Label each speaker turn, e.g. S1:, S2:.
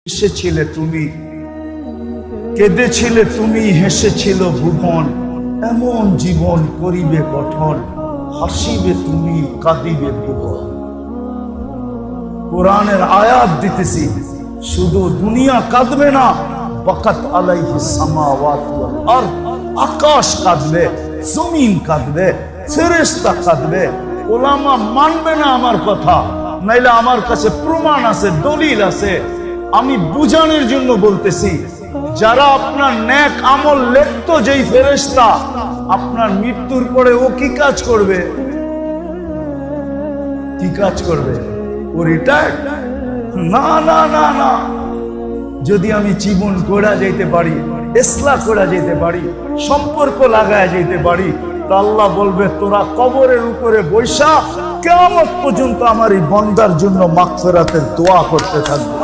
S1: এসেছিলে তুমি, কেঁদেছিলে তুমি, হেসেছিল ভুবন। এমন জীবন করিবে গঠন, হাসিবে তুমি, কাঁদিবে ভুবন। কোরআনের আয়াত দিতেছি, শুধু দুনিয়া কাঁদবে না, বাকাত আলাইহিস সামাওয়াতু ওয়াল আরদ, আকাশ কাঁদবে, জমিন কাঁদবে, ফেরেশতা কাঁদবে। ওলামা মানবে না আমার কথা, নাইলে আমার কাছে প্রমাণ আছে, দলিল আছে। আমি বুঝানোর জন্য বলতেছি, যারা আপনার নেক আমল লিখতো, যেই ফেরেশতা আপনার মৃত্যুর পরে ও কি কাজ করবে? কি কাজ করবে? ও রিটায়ার্ড? না না না না। যদি আমি জীবন করা যেতে পারি, ইসলাহ করা যেতে পারি, সম্পর্ক লাগায় যেতে পারি, তা আল্লাহ বলবে তোরা কবরের উপরে বৈশা কিয়ামত পর্যন্ত আমার এই বান্দার জন্য মাগফিরাতের দোয়া করতে থাকবে।